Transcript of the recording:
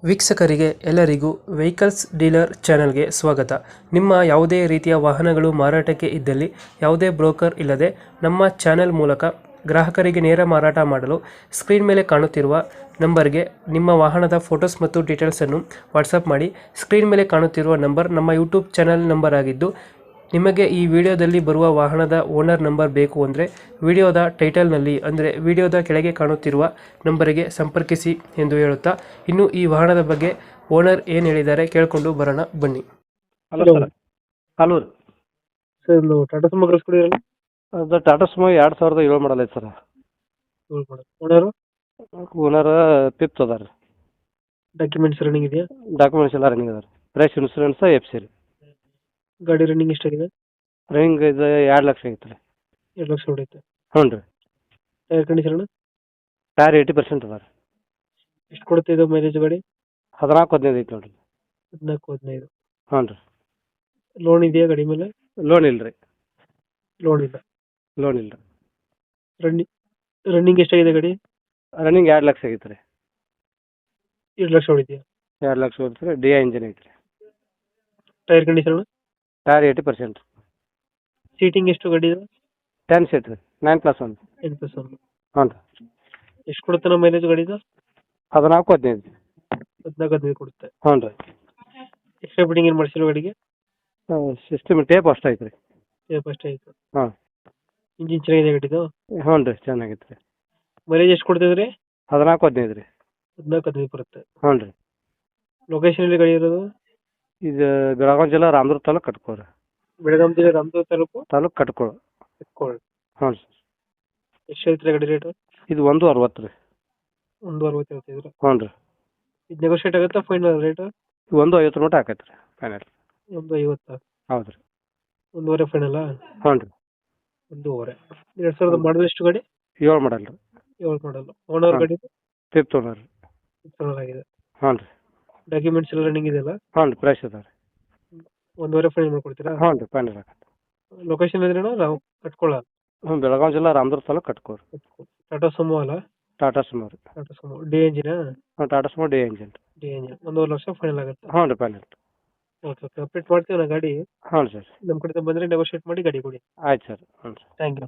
ವೀಕ್ಷಕರಿಗೆ ಎಲ್ಲರಿಗೂ vehicles dealer ಚಾನೆಲ್ಗೆ ಸ್ವಾಗತ. ನಿಮ್ಮ ಯಾವುದೇ ರೀತಿಯ ವಾಹನಗಳು ಮಾರಾಟಕ್ಕೆ ಇದ್ದಲ್ಲಿ ಯಾವುದೇ ಬ್ರೋಕರ್ ಇಲ್ಲದೆ ನಮ್ಮ ಚಾನೆಲ್ ಮೂಲಕ ಗ್ರಾಹಕರಿಗೆ ನೇರ ಮಾರಾಟ ಮಾಡಲು ಸ್ಕ್ರೀನ್ ಮೇಲೆ ಕಾಣುತ್ತಿರುವ ನಂಬರ್ಗೆ ನಿಮ್ಮ ವಾಹನದ ಫೋಟೋಸ್ ಮತ್ತು ಡೀಟೇಲ್ಸನ್ನು ವಾಟ್ಸಪ್ ಮಾಡಿ. ಸ್ಕ್ರೀನ್ ಮೇಲೆ ಕಾಣುತ್ತಿರುವ ನಂಬರ್ ನಮ್ಮ ಯೂಟ್ಯೂಬ್ ಚಾನೆಲ್ ನಂಬರ್ ಆಗಿದ್ದು, ನಿಮಗೆ ಈ ವಿಡಿಯೋದಲ್ಲಿ ಬರುವ ವಾಹನದ ಓನರ್ ನಂಬರ್ ಬೇಕು ಅಂದರೆ ವಿಡಿಯೋದ ಟೈಟಲ್ನಲ್ಲಿ ಅಂದರೆ ವಿಡಿಯೋದ ಕೆಳಗೆ ಕಾಣುತ್ತಿರುವ ನಂಬರಿಗೆ ಸಂಪರ್ಕಿಸಿ ಎಂದು ಹೇಳುತ್ತಾ, ಇನ್ನು ಈ ವಾಹನದ ಬಗ್ಗೆ ಓನರ್ ಏನು ಹೇಳಿದ್ದಾರೆ ಕೇಳಿಕೊಂಡು ಬರೋಣ ಬನ್ನಿ. Hello sir. ಹಲೋ ರೀ. ಸರ್ ಒಂದು ಟಾಟಾ ಸುಮೋ ಕಳಿಸ್ಕೊಡಿರಲ್ಲ. ಅದು ಟಾಟಾ ಸುಮೋ 2007 ಮಾಡಲ್ ಐತೆ ಸರ್. ಓನರು ಓನರ್ ಫಿಫ್ತ್ ಅದ ರೀ. ಡಾಕ್ಯುಮೆಂಟ್ಸ್ ರನ್ನಿಂಗ್ ಇದೆಯಾ? ಡಾಕ್ಯುಮೆಂಟ್ಸ್ ಎಲ್ಲ ರನ್ನಿಂಗ್ ಅದ ರೀ. ಫ್ರೆಶ್ ಇನ್ಸೂರೆನ್ಸ್ ಎಫ್ ಸಿ ರೀ. ಗಾಡಿ ರನ್ನಿಂಗ್ ಎಷ್ಟಾಗಿದೆ? ರನ್ನಿಂಗ್ ಇದು 2 ಲಕ್ಷ ಆಗಿತ್ತು ರೀ. 2 ಲಕ್ಷ ಹೊಡೆಯುತ್ತೆ. ಹ್ಞೂ ರೀ. ಟೈರ್ ಕಂಡೀಷನ್ ಟೈರ್ 80% ಅದ ರೀ. ಎಷ್ಟು ಕೊಡುತ್ತೆ ಇದು ಮೈಲೇಜ್ ಗಾಡಿ? 14-15 ಐತೆ ನೋಡಿರಿ. 14-15. ಹ್ಞೂ ರೀ. ಲೋನ್ ಇದೆಯಾ ಗಾಡಿ ಮೇಲೆ? ಲೋನ್ ಇಲ್ಲ ರೀ. ಲೋನ್ ಇಲ್ಲ. ಲೋನ್ ಇಲ್ಲ. ರನ್ನಿಂಗ್ ಎಷ್ಟಾಗಿದೆ ಗಾಡಿ? ರನ್ನಿಂಗ್ 2 ಲಕ್ಷ ಆಗಿತ್ತು ರೀ. 2 ಲಕ್ಷ ಹೊಡಿದೆಯಾ? 2 ಲಕ್ಷ ಹೊಡಿತು ರೀ. ಡಿ ಐ ಇಂಜಿನ್ ಐತೆ ರೀ. Tyre condition tyre 80%. ಸೀಟಿಂಗ್ ಎಷ್ಟು ಗಾಡಿ ಇದೆ? 10 ಸೀಟ್ ರೀ. 9+1. 10+1. ಹ್ಞೂ ರೀ. ಎಷ್ಟು ಕೊಡುತ್ತೆ ನಮ್ಮ ಮೈಲೇಜ್ ಗಾಡಿದು? 14-15. 14-15 ಕೊಡುತ್ತೆ. ಹ್ಞೂ ರೀ. ಎಕ್ಸ್ಟ್ರಾ ಫಿಟ್ಟಿಂಗ್ ಏನು ಮಾಡಿಸಿಲ್ಲ ಗಾಡಿಗೆ? ಸಿಸ್ಟಮ್ ಟೇಪ್ ಅಷ್ಟು ಐತೆ ರೀ. ಫಸ್ಟ್ ಆಯಿತು. ಹಾಂ. ಇಂಜಿನ್ ಚೆನ್ನಾಗಿದೆ ಗಾಡಿದು? ಹ್ಞೂ ರೀ, ಚೆನ್ನಾಗೈತೆ ರೀ. ಮೈಲೇಜ್ ಎಷ್ಟು ಕೊಡ್ತಿದ್ರಿ? 14-15 ರೀ. 14-15 ಬರುತ್ತೆ. ಹ್ಞೂ ರೀ. ಲೊಕೇಶನ್ ಎಲ್ಲಿ ಗಾಡಿ ಇರೋದು? ಇದು ಬೆಳಗಾವಿ ಜಿಲ್ಲಾ ರಾಮದುರ್ಗ ತಾಲೂಕು ಕಟ್ಕೋರಿ. ಬೆಳಗಾಂ ಜಿಲ್ಲೆ ರಾಮದುರ್ಗ ತಾಲೂಕು ಕಟ್ಕೋಳು. ಕಟ್ಕೋಳ್. ಹ್ಞೂ ಸರ್. ಎಷ್ಟು ಹೇಳ್ತೀರಾ ಗಾಡಿ ರೇಟು? ಇದು 1.60 ರೀ. 1.60 ಹೇಳ್ತಿದ್ರು. ಹ್ಞೂ ರೀ. ಇದು ನೆಗೋಷಿಯೇಟ್ ಆಗುತ್ತಾ ಫೈನಲ್ ರೇಟು? 1.50 ಮಟ್ಟ ಆಕೈತೆ ರೀ ಫೈನಲ್. 1.50. ಹೌದು ರೀ. 1.5 ಫೈನಲ್ಲಾ? ಹ್ಞೂ ರೀ. 1.5. 2000 ಮಾಡಲ್ ಎಷ್ಟು ಗಾಡಿ? 7 ಮಾಡಲ್ ರೀ. 7 ಮಾಡಲ್. ಓನರ್ ಗಾಡಿ? ಫಿಫ್ತ್ ಓನರ್ ರೀ. ಓನರ್ ಆಗಿದೆ. ಹ್ಞೂ ರೀ. ಡಾಕ್ಯುಮೆಂಟ್ಸ್ ಎಲ್ಲ ರನ್ನಿಂಗ್ ಇದೆಯಲ್ಲ? ಹ್ಞೂ ರೀ, ಫ್ರೆಶ್ ಅದ ರೀ. 1.5 ಫೈನಲ್ ಮಾಡ್ಕೊಡ್ತೀರಾ? ಹ್ಞೂ ರೀ, ಫೈನಲ್ ಆಗತ್ತೆ. ಲೊಕೇಶನ್ ಇದ್ರೇನು ನಾವು ಕಟ್ಕೊಳ್ಳ? ಹ್ಞೂ, ಬೆಳಗಾವಿ ಜಿಲ್ಲಾ ರಾಮದುರ್ಗ ತಾಲೂಕು ಕಟ್ಕೋರಿ. ಟಾಟಾ ಸುಮೋ ಅಲ್ಲ? ಟಾಟಾ ಸುಮೋ ರೀ. ಟಾಟಾ ಸುಮೋ ಡಿ ಎಂಜಿನಾ? ಹ್ಞೂ, ಟಾಟಾ ಸುಮೋ ಡಿ ಇಂಜಿನ್ ರೀ. D engine. 1.5 ಲಕ್ಷ ಫೈನಲ್ ಆಗುತ್ತೆ. ಹ್ಞೂ ರೀ, ಫೈನಲ್. ಓಕೆ ಓಕೆ, ಅಪ್ಡೇಟ್ ಮಾಡ್ತೀವಿ ನಾ ಗಾಡಿ. ಹ್ಞೂ ಸರ್. ನಮ್ಮ ಕಡೆ ಬಂದರೆ ನೆಗೋಷಿಯೇಟ್ ಮಾಡಿ ಗಾಡಿ ಕೊಡಿ. ಆಯ್ತು ಸರ್. ಹ್ಞೂ ಸರ್. Thank you.